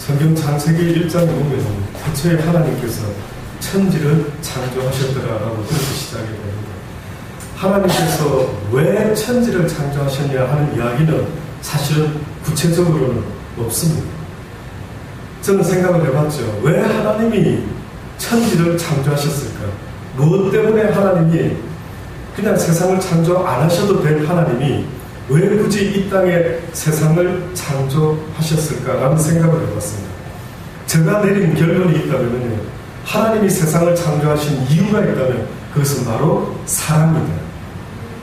성경 창세기 1장에 보면 태초에 하나님께서 천지를 창조하셨더라라고 그렇게 시작이 됩니다. 하나님께서 왜 천지를 창조하셨냐 하는 이야기는 사실은 구체적으로는 없습니다. 저는 생각을 해봤죠. 왜 하나님이 천지를 창조하셨을까? 무엇 때문에 하나님이 그냥 세상을 창조 안 하셔도 될 하나님이 왜 굳이 이 땅에 세상을 창조하셨을까라는 생각을 해봤습니다. 제가 내린 결론이 있다면 하나님이 세상을 창조하신 이유가 있다면 그것은 바로 사랑입니다.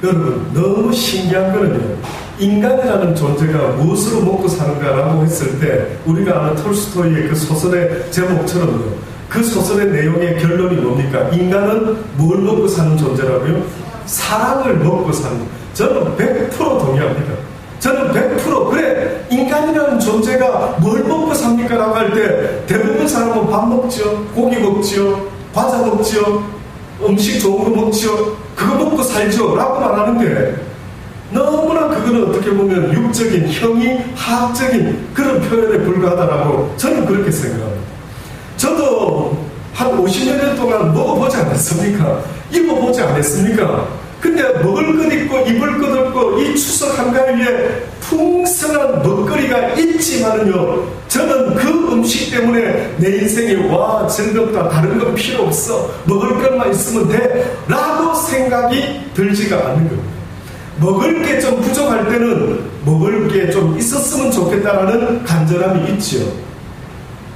여러분, 너무 신기한 거는요, 인간이라는 존재가 무엇으로 먹고 사는가라고 했을 때 우리가 아는 톨스토이의 그 소설의 제목처럼요, 그 소설의 내용의 결론이 뭡니까? 인간은 뭘 먹고 사는 존재라고요? 사랑을 먹고 사는. 저는 100% 동의합니다. 저는 100% 그래, 인간이라는 존재가 뭘 먹고 삽니까? 라고 할 때 대부분 사람은 밥 먹죠, 고기 먹죠, 과자 먹죠, 음식 좋은 거 먹죠, 그거 먹고 살죠 라고 말하는데 너무나 그거는 어떻게 보면 육적인, 형이하학적인 그런 표현에 불과하다라고 저는 그렇게 생각합니다. 저도 한 50년 동안 먹어보지 않았습니까? 입어보지 않았습니까? 근데 먹을 것 있고 입을 것 없고 이 추석 한가위에 풍성한 먹거리가 있지만은요, 저는 그 음식 때문에 내 인생이 와 즐겁다, 다른 건 필요 없어, 먹을 것만 있으면 돼 라고 생각이 들지가 않는 겁니다. 먹을 게 좀 부족할 때는 먹을 게 좀 있었으면 좋겠다라는 간절함이 있지요.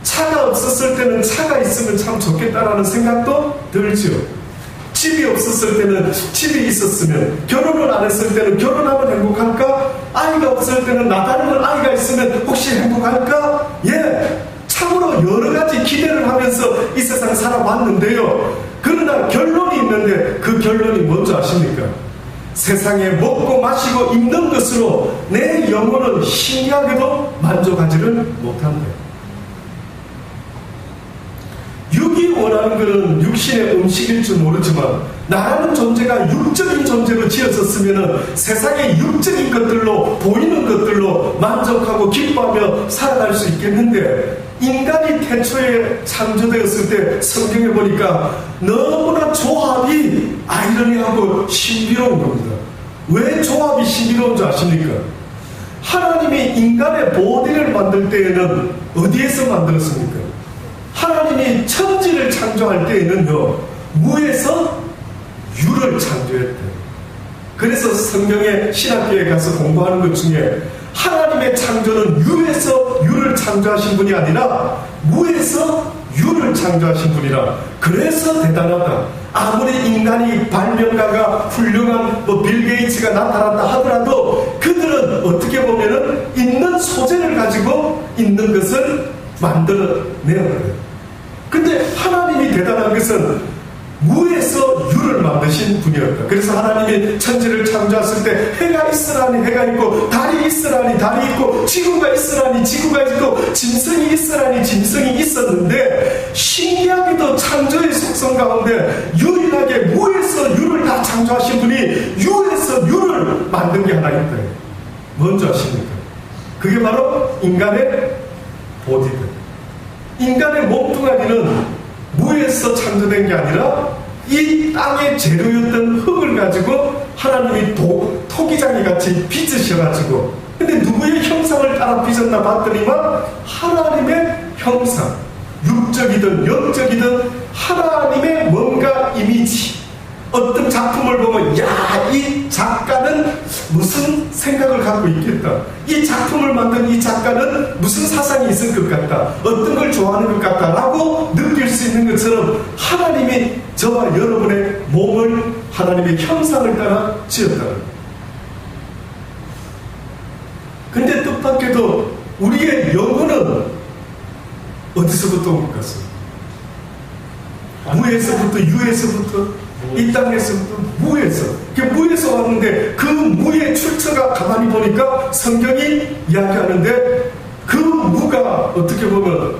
차가 없었을 때는 차가 있으면 참 좋겠다라는 생각도 들지요. 집이 없었을 때는 집이 있었으면, 결혼을 안 했을 때는 결혼하면 행복할까? 아이가 없을 때는 나 닮은 아이가 있으면 혹시 행복할까? 예, 참으로 여러 가지 기대를 하면서 이 세상 살아왔는데요. 그러나 결론이 있는데 그 결론이 뭔지 아십니까? 세상에 먹고 마시고 입는 것으로 내 영혼은 신기하게도 만족하지를 못한다. 육이 원하는 것은 육신의 음식일 줄 모르지만 나라는 존재가 육적인 존재로 지어졌으면 세상의 육적인 것들로, 보이는 것들로 만족하고 기뻐하며 살아갈 수 있겠는데, 인간이 태초에 창조되었을 때 성경에 보니까 너무나 조합이 아이러니하고 신비로운 겁니다. 왜 조합이 신비로운 줄 아십니까? 하나님이 인간의 보디를 만들 때에는 어디에서 만들었습니까? 하나님이 천지를 창조할 때에는요, 무에서 유를 창조했대요. 그래서 성경의 신학교에 가서 공부하는 것 중에 하나님의 창조는 유에서 유를 창조하신 분이 아니라 무에서 유를 창조하신 분이라. 그래서 대단하다. 아무리 인간이 발명가가 훌륭한 빌 게이츠가 나타났다 하더라도 그들은 어떻게 보면은 있는 소재를 가지고 있는 것을 만들어내요. 근데 하나님이 대단한 것은 무에서 유를 만드신 분이었다. 그래서 하나님이 천지를 창조했을 때 해가 있으라니 해가 있고, 달이 있으라니 달이 있고, 지구가 있으라니 지구가 있고, 짐승이 있으라니 짐승이 있었는데, 신기하게도 창조의 속성 가운데 유일하게 무에서 유를 다 창조하신 분이 유에서 유를 만든 게 하나 있다. 뭔지 아십니까? 그게 바로 인간의 보디다. 인간의 몸뚱아리는 무에서 창조된 게 아니라 이 땅의 재료였던 흙을 가지고 하나님이 토기장이 같이 빚으셔가지고, 근데 누구의 형상을 따라 빚었나 봤더니만 하나님의 형상, 육적이든 영적이든 하나님의 뭔가 이미지. 어떤 작품을 보면 야, 이 작가는 무슨 생각을 갖고 있겠다, 이 작품을 만든 이 작가는 무슨 사상이 있을 것 같다, 어떤 걸 좋아하는 것 같다 라고 느낄 수 있는 것처럼 하나님이 저와 여러분의 몸을 하나님의 형상을 따라 지었다. 근데 뜻밖에도 우리의 영혼은 어디서부터 온 것 같습니다. 무에서부터 유에서부터 이 땅에서부터 무에서, 무에서 왔는데 그 무의 출처가 가만히 보니까 성경이 이야기하는데 그 무가 어떻게 보면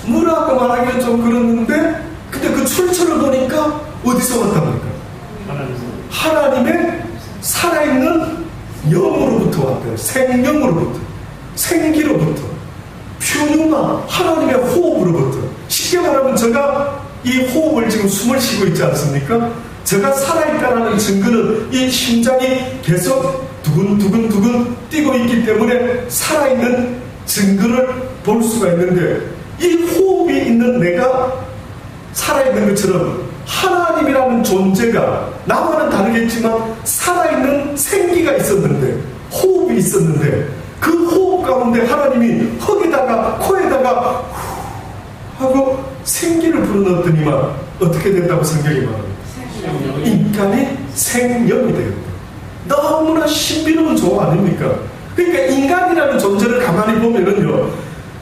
무라고 말하기는 좀 그렇는데, 근데 그 출처를 보니까 어디서 왔답니까? 하나님의 살아있는 영으로부터 왔대요. 생명으로부터, 생기로부터, 휴누마 하나님의 호흡으로부터, 쉽게 말하면 제가 이 호흡을 지금 숨을 쉬고 있지 않습니까? 제가 살아있다는 증거는 이 심장이 계속 두근두근 뛰고 있기 때문에 살아있는 증거를 볼 수가 있는데, 이 호흡이 있는 내가 살아있는 것처럼 하나님이라는 존재가 나와는 다르겠지만 살아있는 생기가 있었는데, 호흡이 있었는데, 그 호흡 가운데 하나님이 턱에다가 코에다가 후 하고 생기를 불어넣었더니만 어떻게 된다고 성경이 말합니다. 인간이 생명이 되었다. 너무나 신비로운 조어 아닙니까? 그러니까 인간이라는 존재를 가만히 보면은요,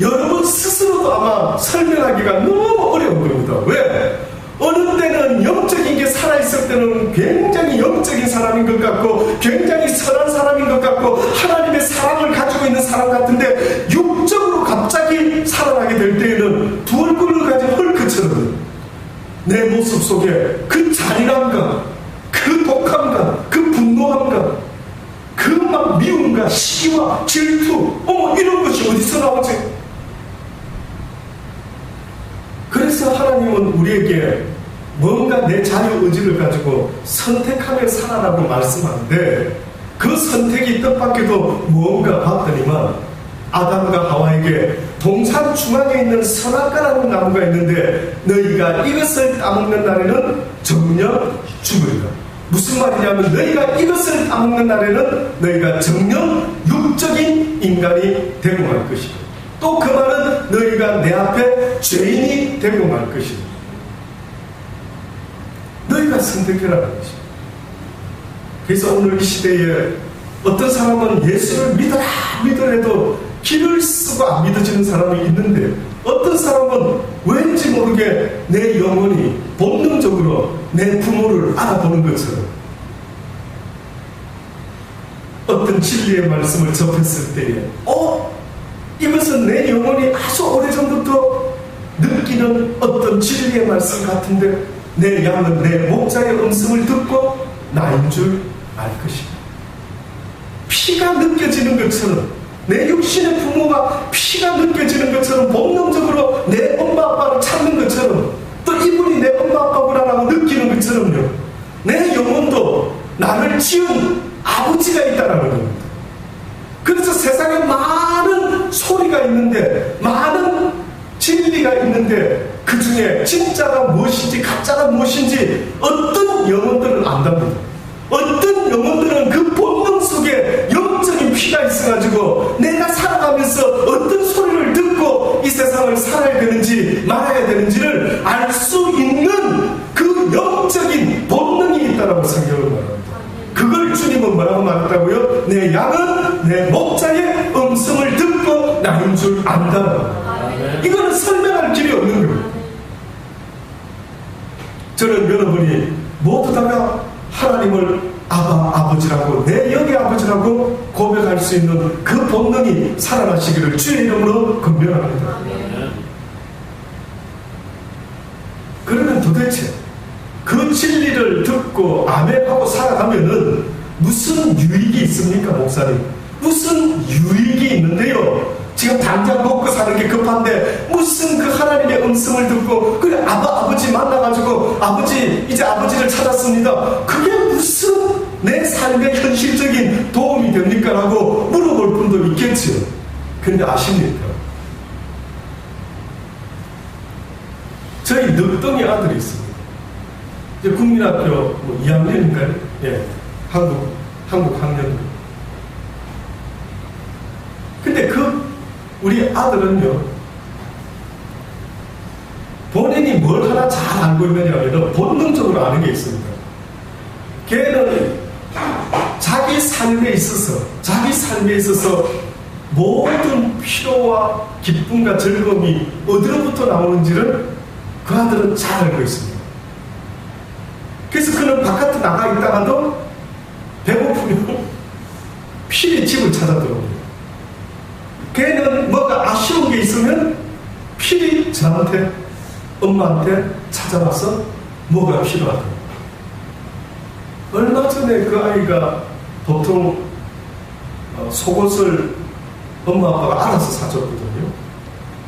여러분 스스로도 아마 설명하기가 너무 어려운 겁니다. 왜? 어느 때는 영적인 게 살아있을 때는 굉장히 영적인 사람인 것 같고, 굉장히 선한 사람인 것 같고, 하나님의 사랑을 가지고 있는 사람 같은데, 육적으로 갑자기 살아나게 될 때에는 두 얼굴을 가진 헐크처럼 내 모습 속에 그 잔인함과 그 독함과 그 분노함과 그 막 미움과 시기와 질투, 이런 것이 어디서 나오지? 그래서 하나님은 우리에게 뭔가 내 자유의지를 가지고 선택하며 살아라고 말씀하는데, 그 선택이 뜻밖에도 무언가 봤더니만 아담과 하와에게 동산 중앙에 있는 선악과라는 나무가 있는데 너희가 이것을 따먹는 날에는 정녕 죽으리라. 무슨 말이냐면, 너희가 이것을 따먹는 날에는 너희가 정녕 육적인 인간이 되고 말 것이고, 또 그 말은 너희가 내 앞에 죄인이 되고 말 것이고, 너희가 선택해라는 것이죠. 그래서 오늘 이 시대에 어떤 사람은 예수를 믿으래도 길을 쓰고 안 믿어지는 사람이 있는데, 어떤 사람은 왠지 모르게 내 영혼이 본능적으로 내 부모를 알아보는 것처럼 어떤 진리의 말씀을 접했을 때에 이것은 내 영혼이 아주 오래전부터 느끼는 어떤 진리의 말씀 같은데, 내 양은 내 목자의 음성을 듣고 나인 줄 알 것이다. 피가 느껴지는 것처럼, 내 육신의 부모가 피가 느껴지는 것처럼, 본능적으로 내 엄마 아빠를 찾는 것처럼, 또 이분이 내 엄마 아빠구나라고 느끼는 것처럼요, 내 영혼도 나를 지은 아버지가 있다라는 겁니다. 그래서 세상에 많은 소리가 있는데, 많은 진리가 있는데, 그 중에 진짜가 무엇인지 가짜가 무엇인지 어떤 영혼들은 안답니다. 어떤 영혼들은 그 본능 속에 영적인 피가 있어가지고 내가 살아가면서 어떤 소리를 듣고 이 세상을 살아야 되는지 말아야 되는지를 알 수 있는 그 영적인 본능이 있다라고 성경을 말합니다. 그걸 주님은 뭐라고 말했다고요? 내 양은 내 목자의 음성을 듣고 나인 줄 안다. 이거는 설명할 길이 없는 거예요. 저는 여러분이 모두 다가 하나님을 아버지라고, 내 영의 아버지라고 고백할 수 있는 그 본능이 살아나시기를 주의 이름으로 권면합니다. 그러면 도대체 그 진리를 듣고 아멘하고 살아가면은 무슨 유익이 있습니까, 목사님? 무슨 유익이 있는데요? 지금 당장 먹고 사는 게 급한데 무슨 그 하나님의 음성을 듣고, 그래 아버지 만나가지고 이제 아버지를 찾았습니다, 그게 무슨 내 삶의 현실적인 도움이 됩니까? 라고 물어볼 분도 있겠죠. 근데 아십니까? 저희 늑덩이 아들이 있습니다. 이제 국민학교 2학년인가요? 예, 한국 학년. 근데 우리 아들은요, 본인이 뭘 하나 잘 알고 있느냐면 본능적으로 아는 게 있습니다. 걔는 자기 삶에 있어서 모든 피로와 기쁨과 즐거움이 어디로부터 나오는지를 그 아들은 잘 알고 있습니다. 그래서 그는 바깥에 나가 있다가도 배고프면 필히 집을 찾아 들어옵니다. 걔는 뭐가 아쉬운 게 있으면 필히 저한테, 엄마한테 찾아와서 뭐가 필요하다. 얼마 전에 그 아이가 보통 속옷을 엄마 아빠가 알아서 사줬거든요.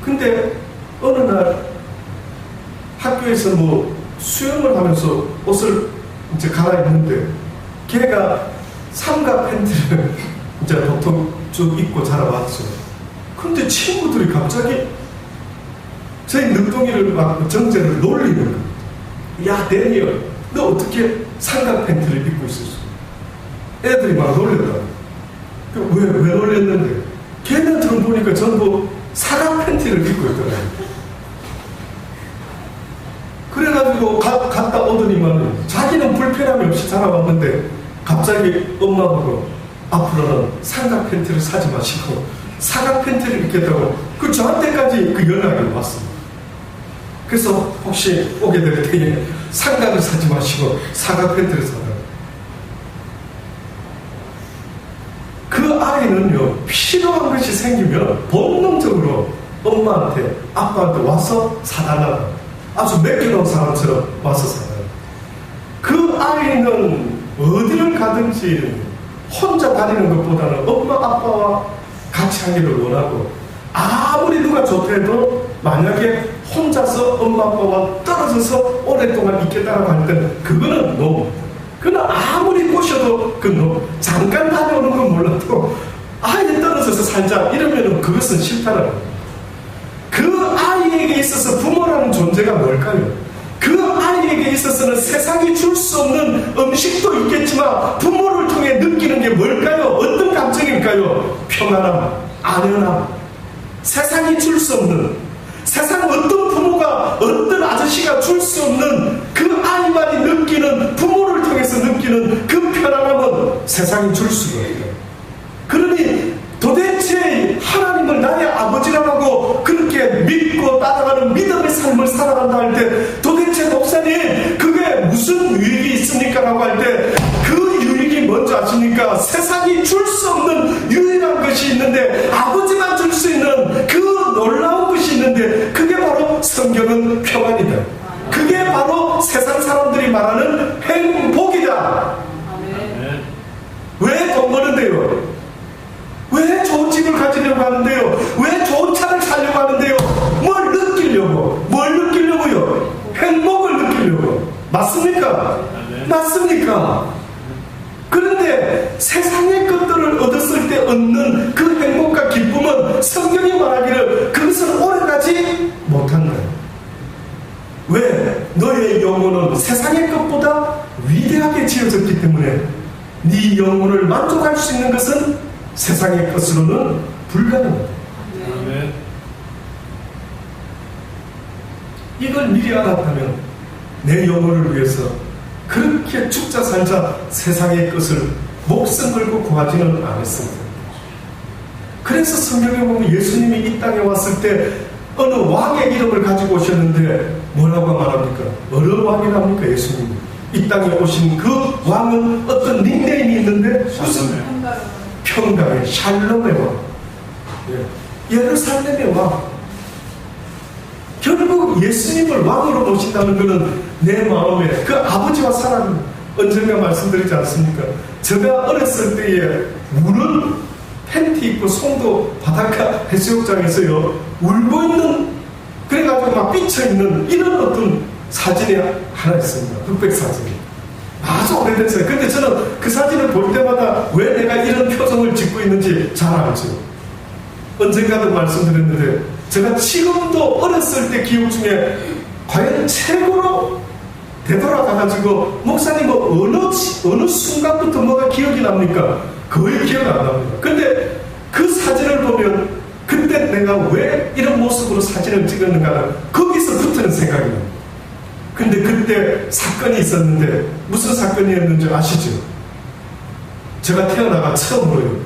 근데 어느 날 학교에서 뭐 수영을 하면서 옷을 이제 갈아입는데 걔가 삼각 팬티를 이제 보통 쭉 입고 자라왔죠. 근데 친구들이 갑자기 저희 늦둥이를 막 정재를 놀리는 거예요. 야, 데니얼, 너 어떻게 삼각 팬티를 입고 있었어? 애들이 막 놀렸다. 왜 놀렸는데? 걔네들은 보니까 전부 사각 팬티를 입고 있더라고요. 그래가지고 갔다 오더니만 자기는 불편함이 없이 자라왔는데 갑자기 엄마 보고 앞으로는 삼각 팬티를 사지 마시고 사각 팬티를 입겠다고 그 저한테까지 그 연락이 왔습니다. 그래서 혹시 오게 될 때에 삼각을 사지 마시고 사각 팬티를 사라. 그 아이는요, 필요한 것이 생기면 본능적으로 엄마한테 아빠한테 와서 사달라고, 아주 맡겨놓은 사람처럼 와서 사달라고. 그 아이는 어디를 가든지 혼자 다니는 것보다는 엄마 아빠와 같이 하기를 원하고, 아무리 누가 좋다 해도 만약에 혼자서 엄마 아빠와 떨어져서 오랫동안 있겠다고 할 때는 그거는 노입니다. 그러나 아무리 꼬셔도 그 노. 잠깐 다녀오는 건 몰라도 아예 떨어져서 살자 이러면 그것은 싫다라는 거예요. 그 아이에게 있어서 부모라는 존재가 뭘까요? 그 아이에게 있어서는 세상이 줄 수 없는 음식도 있겠지만 부모를 통해 느끼는 게 뭘까요? 어떤 감정일까요? 평안함, 안연함. 세상이 줄 수 없는, 세상 어떤 부모가 어떤 아저씨가 줄 수 없는 그 아이만이 느끼는, 부모를 통해서 느끼는 그 편안함은 세상이 줄 수가 없다. 그러니 도대체 하나님을 나의 아버지라고 하고 그렇게 믿고 따라가는 믿음의 삶을 살아간다 할 때 도대체 목사님 그게 무슨 유익이 있습니까? 라고 할 때 그 유익이 뭔지 아십니까? 세상이 줄 수 없는 유일한 것이 있는데, 아버지만 줄 수 있는 그 놀라운 것이 있는데, 그게 바로 성경은 평안이다. 그게 바로 세상 사람들이 말하는 행복이다. 왜 돈 버는데요? 왜 좋은 집을 가지려고 하는데요? 왜 좋은 차를 사려고 하는데요? 뭘 느끼려고? 뭘 느끼려고요? 행복을 느끼려고. 맞습니까? 맞습니까? 그런데 세상의 것들을 얻었을 때 얻는 그 행복과 기쁨은 성경이 말하기를 그것은 오래가지 못한다. 왜? 너의 영혼은 세상의 것보다 위대하게 지어졌기 때문에 네 영혼을 만족할 수 있는 것은 세상의 것으로는 불가능하다. 네. 이걸 미리 알았다면 내 영혼을 위해서 그렇게 죽자 살자 세상의 것을 목숨 걸고 구하지는 않았습니다. 그래서 성경에 보면 예수님이 이 땅에 왔을 때 어느 왕의 이름을 가지고 오셨는데 뭐라고 말합니까? 어느 왕이랍니까? 예수님이 이 땅에 오신 그 왕은 어떤 닉네임이 있는데 무슨 평강의 샬롬의 왕, 예루살렘의 왕. 결국 예수님을 왕으로 모신다는 것은 내 마음에 그 아버지와 사랑을 언젠가 말씀드리지 않습니까? 제가 어렸을 때에 우는 팬티 입고 송도 바닷가 해수욕장에서요 울고 있는, 그래가지고 막 삐쳐있는 이런 어떤 사진이 하나 있습니다. 흑백 사진이 아주 오래됐어요. 근데 저는 그 사진을 볼 때마다 왜 내가 이런 표정을 짓고 있는지 잘 알죠. 언젠가도 말씀드렸는데 제가 지금도 어렸을 때 기억 중에 과연 최고로 되돌아가가지고 목사님 뭐 어느 순간부터 뭐가 기억이 납니까? 거의 기억 안 납니다. 근데 그 사진을 보면 그때 내가 왜 이런 모습으로 사진을 찍었는가 거기서부터는 생각이 납니다. 근데 그때 사건이 있었는데 무슨 사건이었는지 아시죠? 제가 태어나가 처음으로요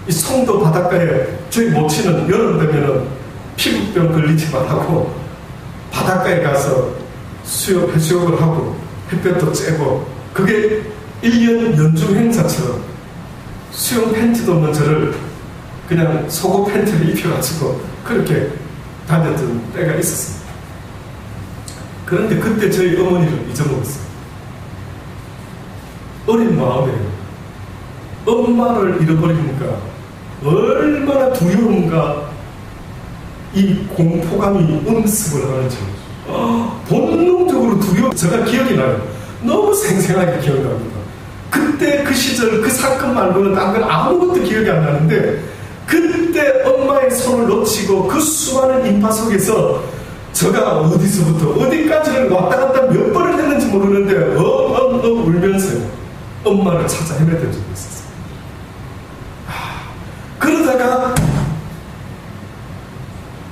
이 송도 바닷가에 저희 모친은 여름 되면은 피부병 걸리지 말라고 바닷가에 가서 해수욕을 하고 햇볕도 쬐고 그게 1년 연중 행사처럼 수영 팬티도 없는 저를 그냥 속옷 팬티를 입혀가지고 그렇게 다녔던 때가 있었습니다. 그런데 그때 저희 어머니를 잊어먹었어요. 어린 마음에 엄마를 잃어버리니까 얼마나 두려움과 이 공포감이 음습을 하는지 본능적으로 제가 기억이 나요. 너무 생생하게 기억납니다. 그때 그 시절 그 사건 말고는 딴 건 아무것도 기억이 안 나는데 그때 엄마의 손을 놓치고 그 수많은 인파 속에서 제가 어디서부터 어디까지를 왔다 갔다 몇 번을 했는지 모르는데 울면서 엄마를 찾아 헤맸던 적이 있었어요. 그러다가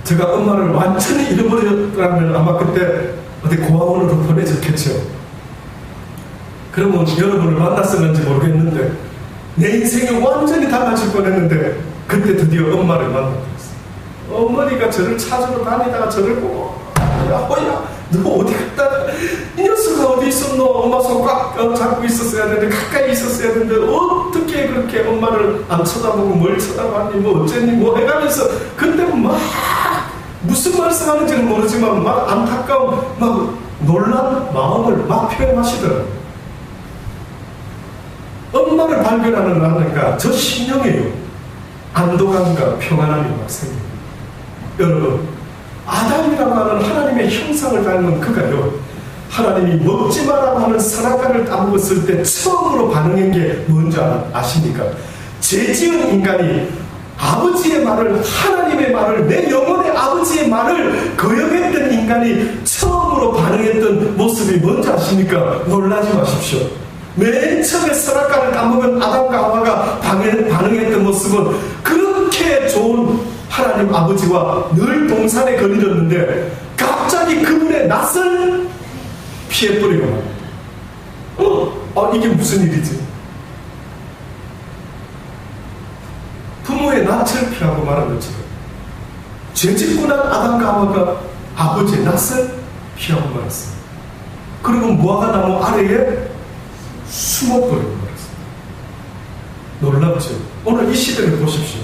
제가 엄마를 완전히 잃어버렸다면 아마 그때 어디 고아원으로 보내졌겠죠. 그러면 여러분을 만났었는지 모르겠는데 내 인생이 완전히 달라질 뻔했는데 그때 드디어 엄마를 만났어요. 어머니가 저를 찾으러 다니다가 저를 보고 야 너 어디 갔다 이 녀석아 어디 있었노? 엄마 손 꽉 잡고 있었어야 되는데 가까이 있었어야 되는데 어떻게 그렇게 엄마를 안 쳐다보고 뭘 쳐다봤니 뭐 어쨌니 뭐 해가면서 그때 막 무슨 말씀하는지는 모르지만 막 안타까운 막 놀란 마음을 막 표현하시더라고요. 엄마를 발견하는 나니까 저 심령에요 안도감과 평안함이 막 생깁니다. 여러분 아담이라고 하는 하나님의 형상을 닮은 그가요 하나님이 먹지 마라고 하는 선악과를 따먹었을 때 처음으로 반응한 게 뭔지 아십니까? 죄지은 인간이 아버지의 말을 하나님의 말을 내 영혼의 아버지의 말을 거역했던 인간이 처음으로 반응했던 모습이 뭔지 아십니까? 놀라지 마십시오. 맨 처음에 선악과를 따먹은 아담과 하와가 반응했던 모습은 그렇게 좋은 하나님 아버지와 늘 동산에 거느렸는데 갑자기 그분의 낯을 피해버리고 말입니다. 이게 무슨 일이지? 부모의 낯을 피하고 말한 것처럼 죄짓고 난 아담과 하와가 아버지의 낯을 피하고 말았습니다. 그리고 무화과나무 아래에 숨어버리고 말았습니다. 놀랍죠? 오늘 이 시대를 보십시오.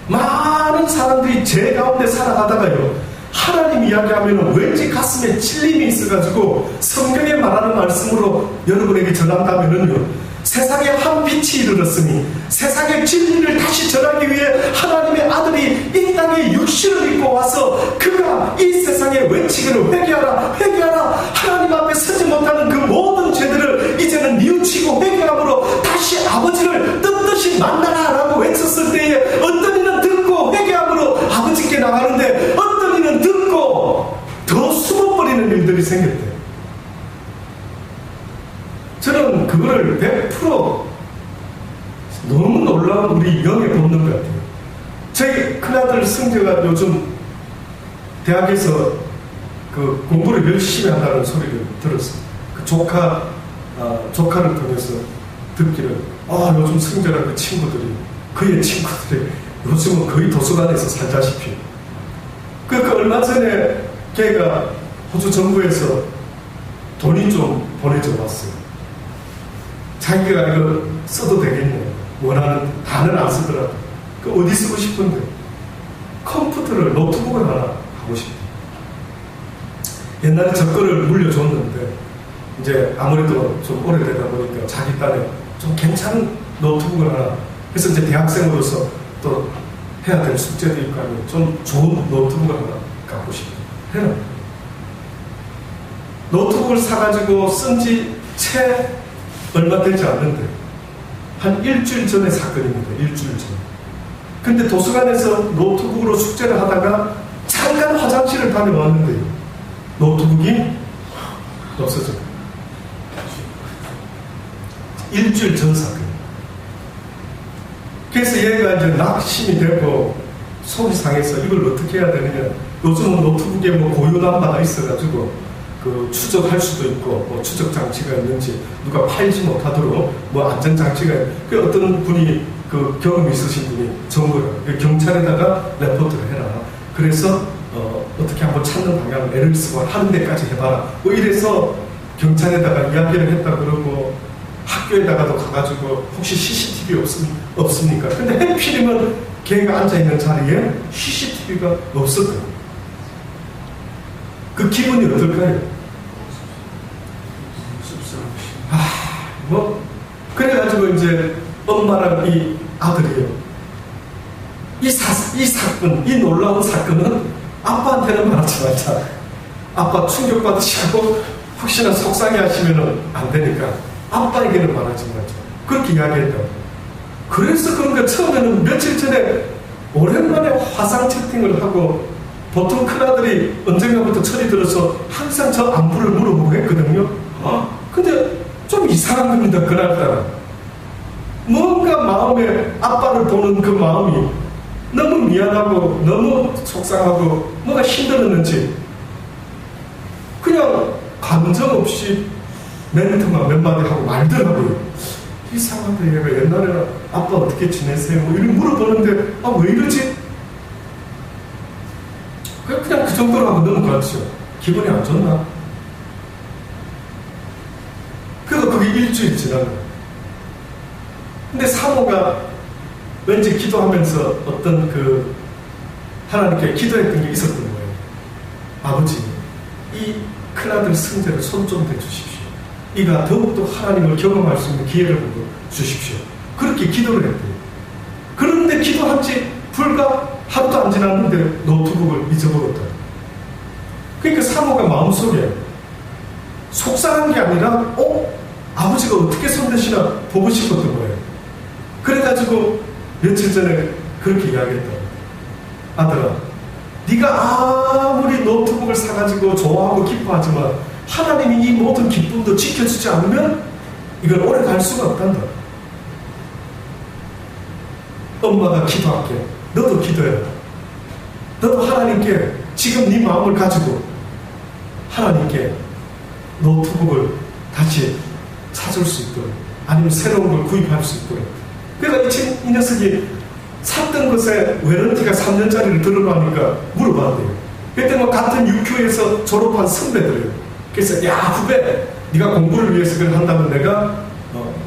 많은 사람들이 죄 가운데 살아가다가요 하나님 이야기하면 왠지 가슴에 찔림이 있어가지고 성경에 말하는 말씀으로 여러분에게 전한다면은요 세상에 한 빛이 이르렀으니 세상의 진리를 다시 전하기 위해 하나님의 아들이 이 땅에 육신을 입고 와서 그가 이 세상에 외치기를 회개하라 회개하라 하나님 앞에 서지 못하는 그 모든 죄들을 이제는 뉘우치고 회개함으로 다시 아버지를 뜻뜻이 만나라 라고 외쳤을 때에 어떤 이는 듣고 회개함으로 아버지께 나가는데 어떤 이는 듣고 더 숨어버리는 일들이 생겼대요. 저는 그거를 100% 너무 놀라운 우리 영의 본능 같아요. 저희 큰아들 승재가 요즘 대학에서 그 공부를 열심히 한다는 소리를 들었어요. 그 조카를 통해서 듣기를 요즘 승재랑 그 친구들이 그의 친구들이 요즘은 거의 도서관에서 살다시피 그 얼마 전에 걔가 호주 정부에서 돈이 좀 보내줘 왔어요. 자기가 이거 써도 되겠네. 원하는 단어는 안 쓰더라도. 그 어디 쓰고 싶은데? 컴퓨터를, 노트북을 하나 하고 싶대. 옛날에 저 거를 물려줬는데, 이제 아무래도 좀 오래되다 보니까 자기 딴에 좀 괜찮은 노트북을 하나. 그래서 이제 대학생으로서 또 해야 될 숙제도 있고 하면 좀 좋은 노트북을 하나 갖고 싶대. 해라. 노트북을 사가지고 쓴 지 채 얼마 되지 않는데 한 일주일 전의 사건입니다. 일주일 전. 근데 도서관에서 노트북으로 숙제를 하다가 잠깐 화장실을 다녀왔는데요. 노트북이 없어져요. 일주일 전 사건. 그래서 얘가 이제 낙심이 되고 속이 상해서 이걸 어떻게 해야 되느냐. 요즘은 노트북에 뭐 고유남바가 있어가지고 그 추적할 수도 있고 뭐 추적 장치가 있는지 누가 팔지 못하도록 뭐 안전 장치가 그 어떤 분이 그 경험이 있으신 분이 정보를 경찰에다가 레포트를 해라. 그래서 어떻게 한번 찾는 방향을 애를 쓰고 하는 데까지 해봐라. 뭐 이래서 경찰에다가 이야기를 했다 그러고 학교에다가도 가가지고 혹시 CCTV 없습니까? 근데 해필이면 걔가 앉아있는 자리에 CCTV가 없었거든요. 그 기분이 어떨까요? 그래가지고 이제 엄마랑 이 아들이요. 이 사건, 이 놀라운 사건은 아빠한테는 말하지 말자. 아빠 충격받으시고 혹시나 속상해 하시면 안 되니까 아빠에게는 말하지 말자. 그렇게 이야기했다고. 그래서 그런가 처음에는 며칠 전에 오랜만에 화상 채팅을 하고, 보통 큰아들이 언젠가부터 철이 들어서 항상 저 안부를 물어보고 했거든요. 근데 좀 이상한 겁니다, 그날따라. 뭔가 마음에 아빠를 보는 그 마음이 너무 미안하고 너무 속상하고 뭐가 힘들었는지 그냥 감정 없이 멘트만 몇 마디 하고 말더라고요. 이상한데 얘가 옛날에는 아빠 어떻게 지내세요? 뭐 이런 물어보는데 왜 이러지? 그냥 그 정도로 하고 넘어갔죠. 기분이 안 좋나? 그래서 그게 일주일 지나고, 근데 사모가 왠지 기도하면서 어떤 그 하나님께 기도했던 게 있었던 거예요. 아버지, 이 큰아들 승재를 손 좀 대주십시오. 이가 더욱더 하나님을 경험할 수 있는 기회를 주십시오. 그렇게 기도를 했대요. 그런데 기도한 지 불과 하루도 안 지났는데 노트북을 잊어버렸다. 그러니까 사모가 마음속에 속상한 게 아니라 아버지가 어떻게 손대시나 보고 싶었던 거예요. 그래가지고 며칠 전에 그렇게 이야기했다. 아들아, 네가 아무리 노트북을 사가지고 좋아하고 기뻐하지만 하나님이 이 모든 기쁨도 지켜주지 않으면 이건 오래 갈 수가 없단다. 엄마가 기도할게. 너도 기도해라. 너도 하나님께 지금 네 마음을 가지고 하나님께 노트북을 다시 찾을 수 있도록, 아니면 새로운 걸 구입할 수 있도록. 그러니까 이 녀석이 샀던 것에 외런티가 3년짜리를 들어가니까 물어봤대요. 그때 뭐 같은 육교에서 졸업한 선배들이에요. 그래서 야 후배, 네가 공부를 위해서 그걸 한다면 내가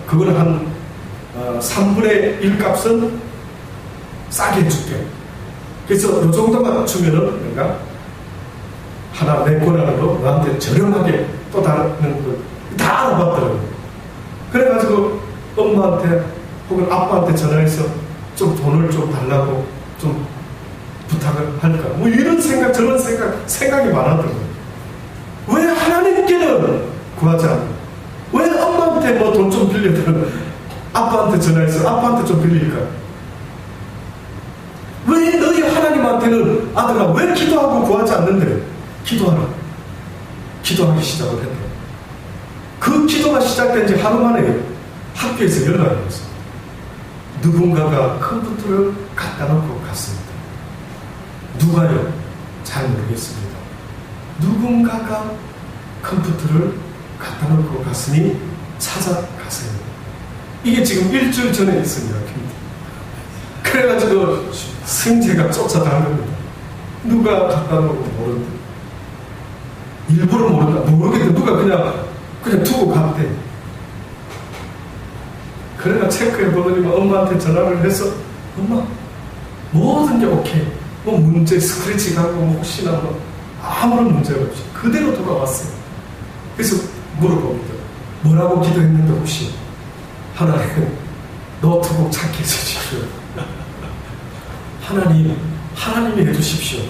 그걸 한 3분의 1 값은 싸게 해줄게. 그래서 이 정도만 주면은 내가 하나 내 권한으로 너한테 저렴하게 또 다른 걸 다 알아봤더라고요. 그래가지고 엄마한테 혹은 아빠한테 전화해서 좀 돈을 좀 달라고 좀 부탁을 할까, 뭐 이런 생각 저런 생각이 많았더라고요. 왜 하나님께는 구하지 않나? 왜 엄마한테 뭐 돈 좀 빌려드는 아빠한테 전화해서 아빠한테 좀 빌릴까? 왜 너희 하나님한테는 아들아 왜 기도하고 구하지 않는데? 기도하라. 기도하기 시작을 했다. 그 기도가 시작된 지 하루 만에 학교에서 연락이 왔어요. 누군가가 컴퓨터를 갖다 놓고 갔습니다. 누가요? 잘 모르겠습니다. 누군가가 컴퓨터를 갖다 놓고 갔으니 찾아가세요. 이게 지금 일주일 전에 있은 이야기입니다. 그래가지고 승재가 쫓아간 겁니다. 누가 갖다 놓고 모른다. 일부러 모른다. 모르겠다. 누가 그냥 두고 갔대. 그래가 체크해보더니 엄마한테 전화를 해서 엄마 모든 게 오케이. 뭐 문제 스크래치 가고 뭐 혹시나 뭐 아무런 문제가 없이 그대로 돌아왔어요. 그래서 물어봅니다. 뭐라고 기도했는데 혹시? 하나님 노트북 찾게 해주십시오. 하나님이 해주십시오.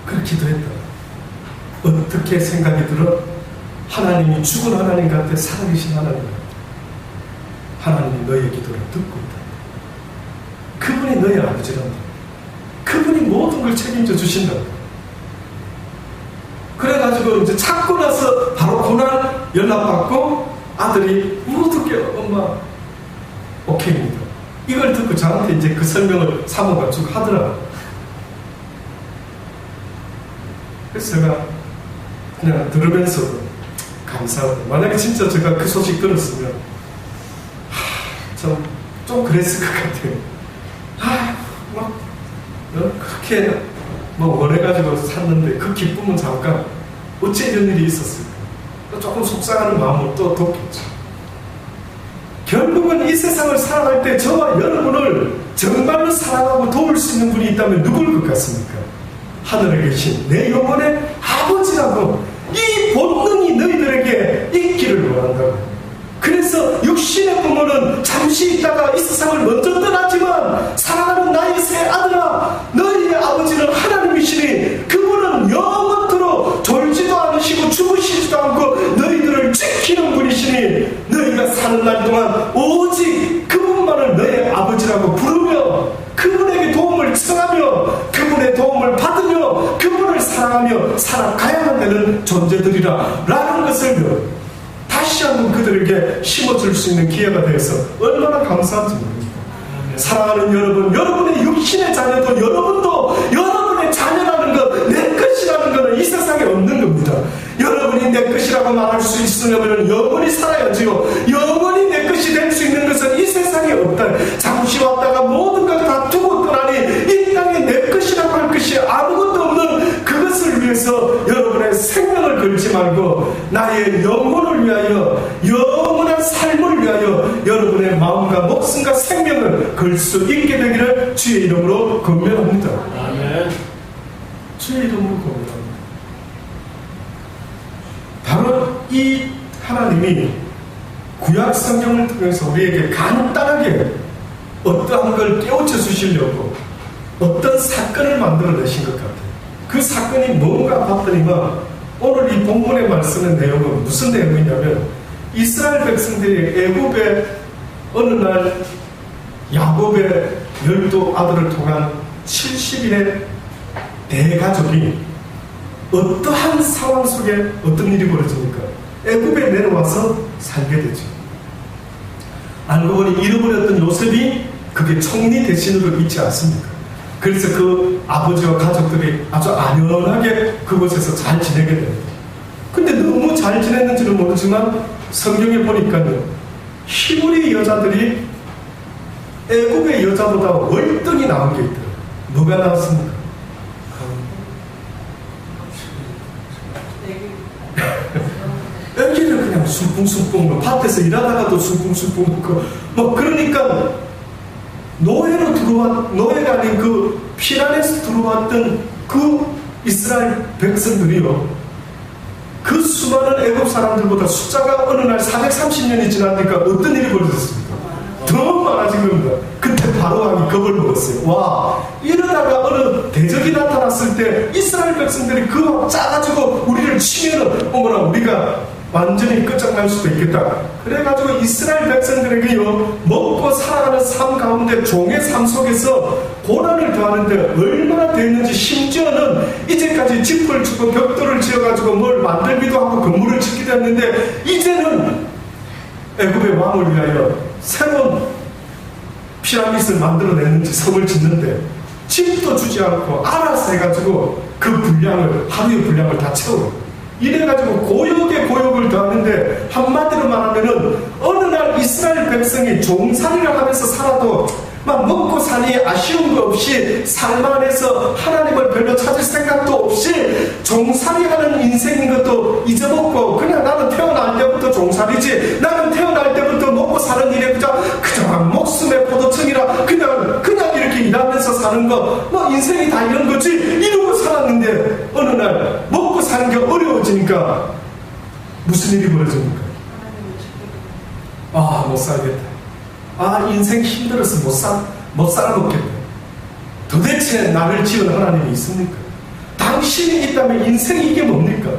그렇게 기도했다. 어떻게 생각이 들어? 하나님이 죽은 하나님 같아, 살아계신 하나님 같아. 하나님이 너의 기도를 듣고 있다. 그분이 너의 아버지란다. 그분이 모든 걸 책임져 주신다. 그래가지고 이제 찾고 나서 바로 그날 연락받고 아들이 모든 게 엄마 오케이입니다. 이걸 듣고 저한테 이제 그 설명을 사모가 쭉 하더라고요. 그래서 제가 그냥 들으면서도 감사하고, 만약에 진짜 제가 그 소식 들었으면 좀 그랬을 것 같아요. 그렇게 원해가지고 샀는데 그 기쁨은 잠깐 어째 이런 일이 있었을까? 조금 속상하는 마음을 또 뒀겠죠. 결국은 이 세상을 살아갈 때 저와 여러분을 정말로 사랑하고 도울 수 있는 분이 있다면 누굴 것 같습니까? 하늘에 계신 내 영혼의 아버지라고, 이 본능이 너희들에게 있기를 원한다고. 그래서 육신의 부모는 잠시 있다가 이 세상을 먼저 떠났지만 사랑하는 나의 새 아들아, 너희의 아버지는 하나님이시니 그분은 영원토록 졸지도 않으시고 주무시지도 않고 너희들을 지키는 분이시니 너희가 사는 날 동안 오직 그분만을 너의 아버지라고 부르며 그분에게 도움을 청하며 그분의 도움을 받으며 그분을 사랑하며 살아가야만 되는 존재들이라 라는 것을 다시 한번 그들에게 심어줄 수 있는 기회가 되어서 얼마나 감사한지 모릅니다. 사랑하는 여러분, 여러분의 육신의 자녀도 여러분도 여러분의 자녀라는 것, 내 것이라는 것은 이 세상에 없는 겁니다. 여러분이 내 것이라고 말할 수 있으려면 영원히 살아야지요. 영원히 내 것이 될 수 있는 것은 이 세상에 없다. 잠시 왔다가 모든 걸 다 두고 떠나니 이 땅에 내 것이라고 할 것이 아무것도 없는 그것을 위해서 여러분의 생명을 걸지 말고 나의 영혼을 위하여, 영원한 삶을 위하여 여러분의 마음과 목숨과 생명을 걸 수 있게 되기를 주의 이름으로 권면합니다. 아멘. 주의 이름으로 권면합니다. 바로 이 하나님이 구약 성경을 통해서 우리에게 간단하게 어떠한 걸 깨우쳐 주시려고 어떤 사건을 만들어내신 것 같아요. 그 사건이 뭔가 봤더니만 오늘 이 본문의 말씀의 내용은 무슨 내용이냐면 이스라엘 백성들이 애굽의 어느 날 야곱의 12아들을 통한 70인의 대가족이 어떠한 상황 속에 어떤 일이 벌어집니까? 애굽에 내려와서 살게 되죠. 알고 보니 잃어버렸던 요셉이 그게 총리 대신으로 있지 않습니까? 그래서 그 아버지와 가족들이 아주 안연하게 그곳에서 잘 지내게 됩니다. 근데 너무 잘 지냈는지는 모르지만 성경에 보니까요, 히브리 여자들이 애굽의 여자보다 월등히 나은 게 있더라고요. 누가 나왔습니까? 애기를 그냥 술풍술풍 밭에서 일하다가도 술풍술풍 먹고 뭐 그러니까 노예가 아닌 그 피란에서 들어왔던 그 이스라엘 백성들이요, 그 수많은 애굽 사람들보다 숫자가 어느 날 430년이 지나니까 어떤 일이 벌어졌습니까? 더 많아진 겁니다. 그때 바로왕이 겁을 먹었어요. 와, 이러다가 어느 대적이 나타났을 때 이스라엘 백성들이 그 막 짜가지고 우리를 치면은 어머나 우리가 완전히 끝장날 수도 있겠다. 그래가지고 이스라엘 백성들에게요, 먹고 살아가는 삶 가운데 종의 삶 속에서 고난을 더하는데 얼마나 됐는지, 심지어는 이제까지 집을 주고 벽돌을 지어가지고 뭘 만들기도 하고 건물을 짓기도 했는데 이제는 애굽의 왕을 위하여 새로운 피라밋을 만들어냈는지 성을 짓는데 집도 주지 않고 알아서 해가지고 그 분량을, 하루의 분량을 다 채워요. 이래가지고 고역에 고역을 더하는데 한마디로 말하면은 어느 날 이스라엘 백성이 종살이를 하면서 살아도 막 먹고 사니 아쉬운 거 없이 삶 안에서 하나님을 별로 찾을 생각도 없이 종살이하는 인생인 것도 잊어먹고 그냥 나는 태어날 때부터 종살이지, 나는 태어날 때부터 먹고 사는 일에 그저 목숨의 포도청이라 그냥 이렇게 일하면서 사는 거 뭐 인생이 다 이런 거지 이러고 살았는데 어느 날 먹고 사는 게 어려워지니까 무슨 일이 벌어집니까? 아, 못 살겠다. 아, 인생 힘들어서 못 살아먹겠다. 도대체 나를 지은 하나님이 있습니까? 당신이 있다면 인생이 이게 뭡니까?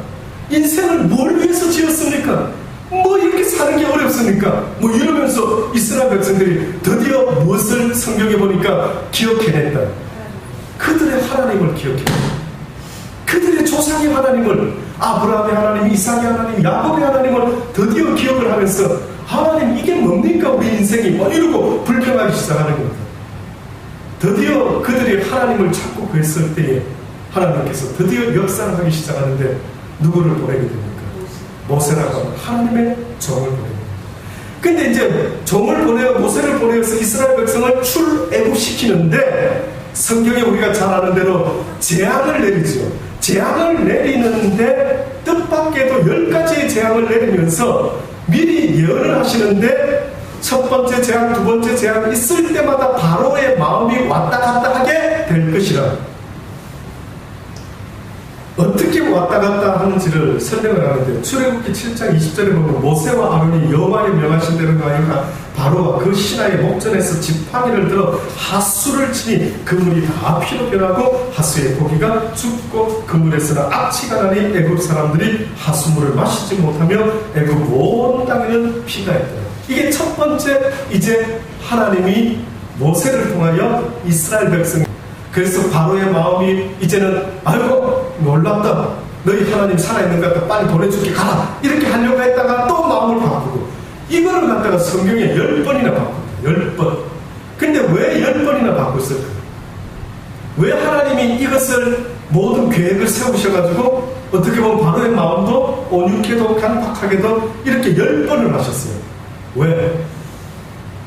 인생을 뭘 위해서 지었습니까? 뭐 이렇게 사는 게 어렵습니까? 뭐 이러면서 이스라엘 백성들이 드디어 무엇을 성경에 보니까 기억해냈다. 그들의 하나님을 기억해냈다. 그들의 조상의 하나님을, 아브라함의 하나님, 이삭의 하나님, 야곱의 하나님을 드디어 기억을 하면서 하나님 이게 뭡니까 우리 인생이, 뭐 이러고 불평하기 시작하는 겁니다. 드디어 그들이 하나님을 찾고 구했을 때에 하나님께서 드디어 역사를 하기 시작하는데 누구를 보내게 됩니까? 모세라고 하나님의 종을 보냅니다. 근데 이제 종을 보내어 모세를 보내어서 이스라엘 백성을 출애굽시키는데 성경에 우리가 잘 아는 대로 재앙을 내리죠. 재앙을 내리는데 뜻밖에도 10가지의 재앙을 내리면서 미리 예언을 하시는데 첫 번째 재앙, 두 번째 재앙 있을 때마다 바로의 마음이 왔다 갔다 하게 될 것이라. 어떻게 왔다 갔다 하는지를 설명을 하는데 출애굽기 7장 20절에 보면 모세와 아론이 여호와의 명하신 대로 하여가 바로와 그 신하의 목전에서 지팡이를 들어 하수를 치니 그 물이 다 피로 변하고 하수의 고기가 죽고 그 물에서는 악취가 나니 애굽 사람들이 하수물을 마시지 못하며 애굽 온 땅에는 피가 있더라. 이게 첫 번째, 이제 하나님이 모세를 통하여 이스라엘 백성, 그래서 바로의 마음이 이제는 아이고 놀랍다, 너희 하나님 살아있는 것 같다, 빨리 보내줄게, 가라, 이렇게 하려고 했다가 또 마음을 바꾸고 이거를 갖다가 성경에 10번이나 바꿉니다. 10번. 근데 왜 10번이나 바꿨을까? 왜 하나님이 이것을 모든 계획을 세우셔가지고 어떻게 보면 바로의 마음도 온유케도 간박하게도 이렇게 10번을 하셨어요. 왜?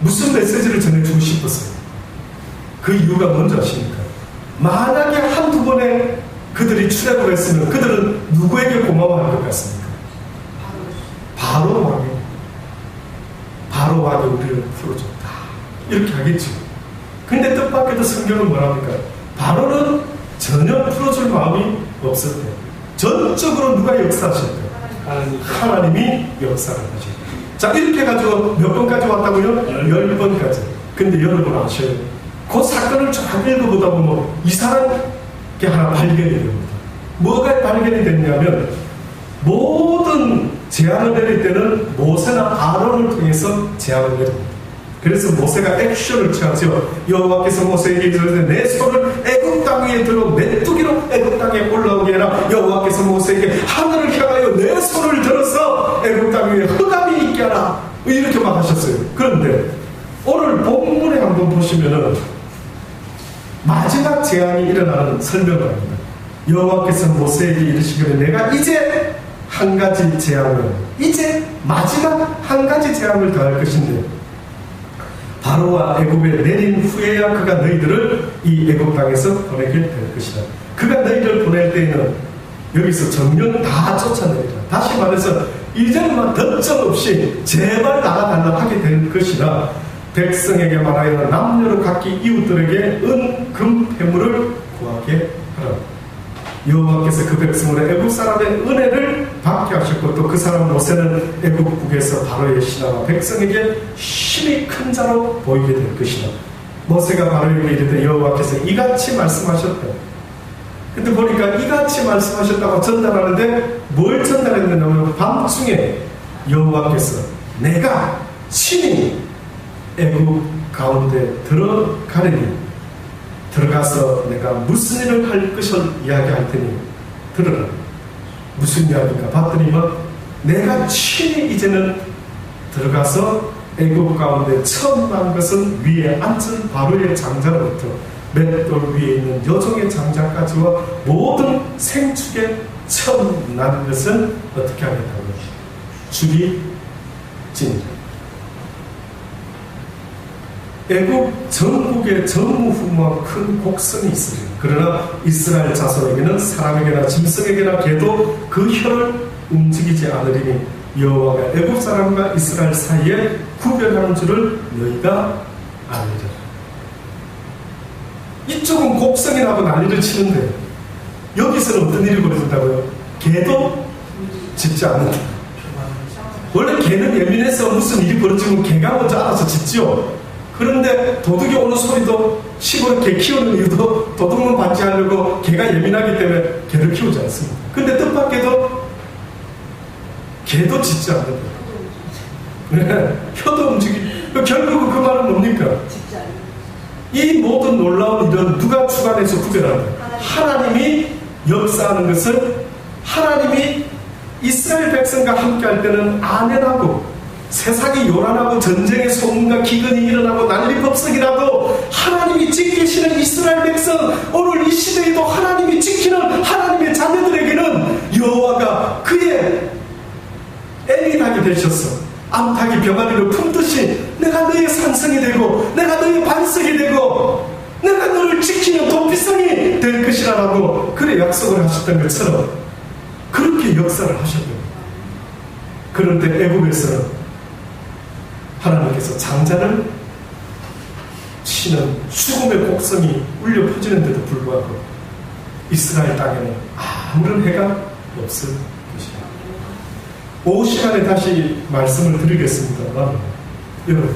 무슨 메시지를 전해주고 싶었어요? 그 이유가 뭔지 아십니까? 만약에 한두 번에 그들이 출애굽을 했으면 그들은 누구에게 고마워할 것 같습니까? 바로 왕이, 바로 왕이 우리를 풀어줬다, 이렇게 하겠죠. 근데 뜻밖에도 성경은 뭐랍니까? 바로는 전혀 풀어줄 마음이 없었대요. 전적으로 누가 역사하셨대요? 하나님이 역사를 하셨대요. 자, 이렇게 해가지고 몇 번까지 왔다고요? 10번까지. 근데 여러분 아셔요? 그 사건을 쫙 읽어보다 보면 이상한 게 하나 발견이 됩니다. 뭐가 발견이 됐냐면 모든 재앙을 내릴 때는 모세나 아론을 통해서 재앙을 내립니다. 그래서 모세가 액션을 취하죠. 여호와께서 모세에게 이르시되 내 손을 애굽 땅 위에 들어 메뚜기로 애굽 땅에 올라오게 해라. 여호와께서 모세에게 하늘을 향하여 내 손을 들어서 애굽 땅 위에 흑암이 있게 하라, 이렇게 막 하셨어요. 그런데 오늘 본문에 한번 보시면은 마지막 재앙이 일어나는 설명을 합니다. 여호와께서 모세에게 이르시기를 내가 이제 한 가지 재앙을, 이제 마지막 한 가지 재앙을 더할 것인데 바로와 애굽에 내린 후에야 그가 너희들을 이 애굽 땅에서 보내게 될 것이다. 그가 너희를 보낼 때에는 여기서 정령 다 쫓아내리라. 다시 말해서 이제는 덧점 없이 제발 나가달라 하게 될 것이라. 백성에게 말하여 남녀로 각기 이웃들에게 은, 금, 폐물을 구하게 하라. 여호와께서 그 백성으로 애굽 사람의 은혜를 받게 하셨고 또 그 사람 모세는 애굽국에서 바로의 신하와 백성에게 힘이 큰 자로 보이게 될 것이다. 모세가 바로에게 이르되 여호와께서 이같이 말씀하셨다. 근데 보니까 이같이 말씀하셨다고 전달하는데 뭘 전달했느냐면 밤중에 여호와께서 내가 친히 애굽 가운데 들어가려니 들어가서 내가 무슨 일을 할 것을 이야기할 테니 들으라. 무슨 이야기인가 봤더니만 내가 친히 이제는 들어가서 애굽 가운데 처음 난 것은 위에 앉은 바로의 장자로부터 맷돌 위에 있는 여종의 장자까지와 모든 생축에 처음 난 것은 어떻게 하겠다고 죽이지니라. 애굽 전국에 전무후무한 큰 곡성이 있으리라. 그러나 이스라엘 자손에게는 사람에게나 짐승에게나 개도 그 혀를 움직이지 않으리니 여호와가 애굽 사람과 이스라엘 사이에 구별하는 줄을 너희가 알리라. 이쪽은 곡성이 나고 난리를 치는데 여기서는 어떤 일이 벌어진다고요? 개도 짖지 않는다. 원래 개는 예민해서 무슨 일이 벌어지면 개가 먼저 알아서 짖죠. 그런데 도둑이 오는 소리도 시골에 개 키우는 이유도 도둑만 반지하려고 개가 예민하기 때문에 개를 키우지 않습니다. 근데 뜻밖에도 개도 짖지 않는다. 네, 혀도 움직이고 결국은 그 말은 뭡니까? 이 모든 놀라운 일은 누가 주관해서 구별한다? 하나님이 역사하는 것을 하나님이 이스라엘 백성과 함께 할 때는 아멘하고 세상이 요란하고 전쟁의 소문과 기근이 일어나고 난리법석이라도 하나님이 지키시는 이스라엘 백성, 오늘 이 시대에도 하나님이 지키는 하나님의 자녀들에게는 여호와가 그의 애민하게 되셨어. 암탉이 병아리를 품듯이 내가 너의 산성이 되고 내가 너의 반석이 되고 내가 너를 지키는 도피성이 될 것이라고 그래 약속을 하셨던 것처럼 그렇게 역사를 하셨대요. 그런데 애굽에서는 하나님께서 장자를 치는 죽음의 곡성이 울려 퍼지는데도 불구하고 이스라엘 땅에는 아무런 해가 없을 것이다. 오후 시간에 다시 말씀을 드리겠습니다만, 여러분,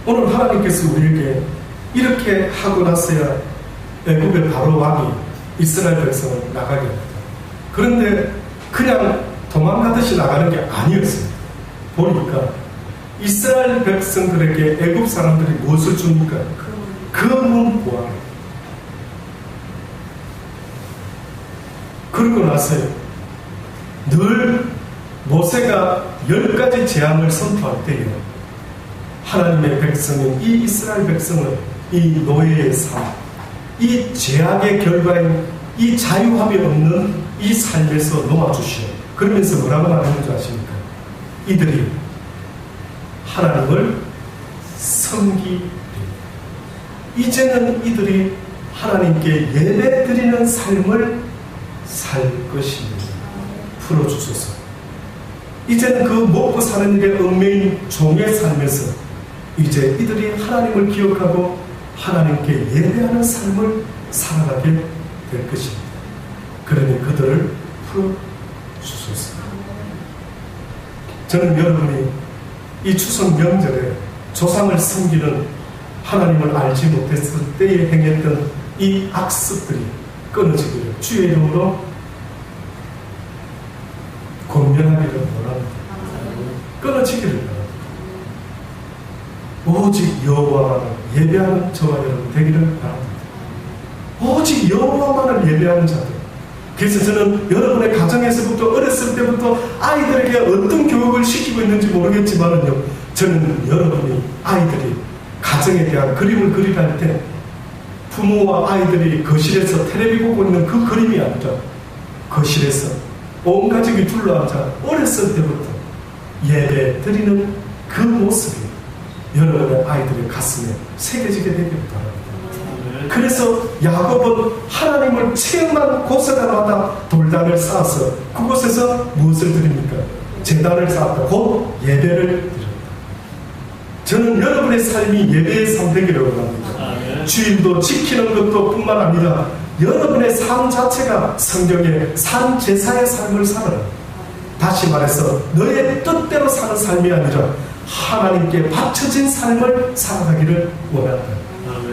오늘 하나님께서 우리에게 이렇게 하고 나서야 애굽의 바로 왕이 이스라엘 백성을 나가게 합니다. 그런데 그냥 도망가듯이 나가는 게 아니었습니다. 보니까 이스라엘 백성들에게 애굽 사람들이 무엇을 줍니까? 금은 보화를. 그러고 나서 늘 모세가 10가지 재앙을 선포할 때에 하나님의 백성인 이 이스라엘 백성은 이 노예의 삶, 이 죄악의 결과인 이 자유함이 없는 이 삶에서 놓아주시오. 그러면서 뭐라고 말하는 줄 아십니까? 이들이 하나님을 섬기리. 이제는 이들이 하나님께 예배드리는 삶을 살 것입니다. 풀어주소서. 이제는 그 먹고 사는 일에 얽매인 종의 삶에서 이제 이들이 하나님을 기억하고 하나님께 예배하는 삶을 살아가게 될 것입니다. 그러니 그들을 풀어주소서. 저는 여러분이 이 추석 명절에 조상을 섬기는 하나님을 알지 못했을 때에 행했던 이 악습들이 끊어지기를 주의 이름으로 권면하기를 원합니다. 끊어지기를 원합니다. 오직 여호와만을 예배하는 저와 여러분 되기를 바랍니다. 오직 여호와만을 예배하는 자들. 그래서 저는 여러분의 가정에서부터 어렸을 때부터 아이들에게 어떤 교육을 시키고 있는지 모르겠지만은요, 저는 여러분이 아이들이 가정에 대한 그림을 그리할 때 부모와 아이들이 거실에서 텔레비 보고 있는 그 그림이 아니라 거실에서 온 가족이 둘러앉아 어렸을 때부터 예배 드리는 그 모습이 여러분의 아이들의 가슴에 새겨지게 되기를 바랍니다. 그래서 야곱은 하나님을 체험한 곳에다마다 돌단을 쌓아서 그곳에서 무엇을 드립니까? 제단을 쌓았다. 곧 예배를 드립니다. 저는 여러분의 삶이 예배의 삶 되기를 원합니다. 주일도 지키는 것도 뿐만 아니라 여러분의 삶 자체가 성경의 산 제사의 삶을 살아라. 다시 말해서 너의 뜻대로 사는 삶이 아니라 하나님께 바쳐진 삶을 살아가기를 원한다.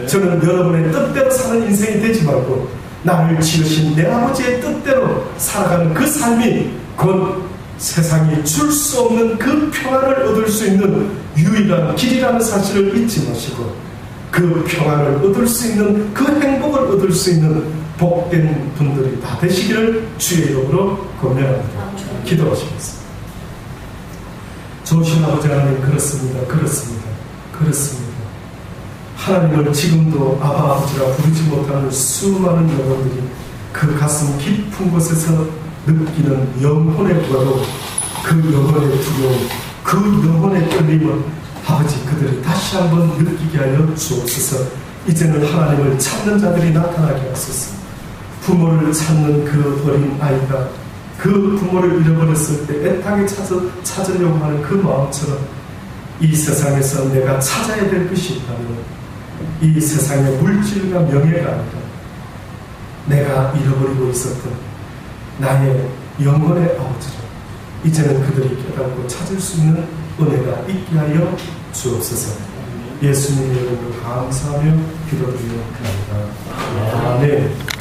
저는 여러분의 뜻대로 사는 인생이 되지 말고 나를 지으신 내 아버지의 뜻대로 살아가는 그 삶이 곧 세상이 줄 수 없는 그 평안을 얻을 수 있는 유일한 길이라는 사실을 잊지 마시고 그 평안을 얻을 수 있는 그 행복을 얻을 수 있는 복된 분들이 다 되시기를 주의 이름으로 권면합니다. 기도하시겠습니다. 좋으신 아버지 하나님, 그렇습니다. 하나님을 지금도 아바 아버지라 부르지 못하는 수많은 영혼들이 그 가슴 깊은 곳에서 느끼는 영혼의 부러움, 그 영혼의 두려움, 그 영혼의 떨림을 아버지 그들이 다시 한번 느끼게 하여 주옵소서. 이제는 하나님을 찾는 자들이 나타나게 하소서. 부모를 찾는 그 어린 아이가 그 부모를 잃어버렸을 때 애타게 찾으려고 하는 그 마음처럼 이 세상에서 내가 찾아야 될 것이 있다면 이 세상의 물질과 명예가 아니라 내가 잃어버리고 있었던 나의 영혼의 아버지를 이제는 그들이 깨닫고 찾을 수 있는 은혜가 있게 하여 주옵소서. 예수님의 이름으로 감사하며 기도드리옵나이다. 아멘.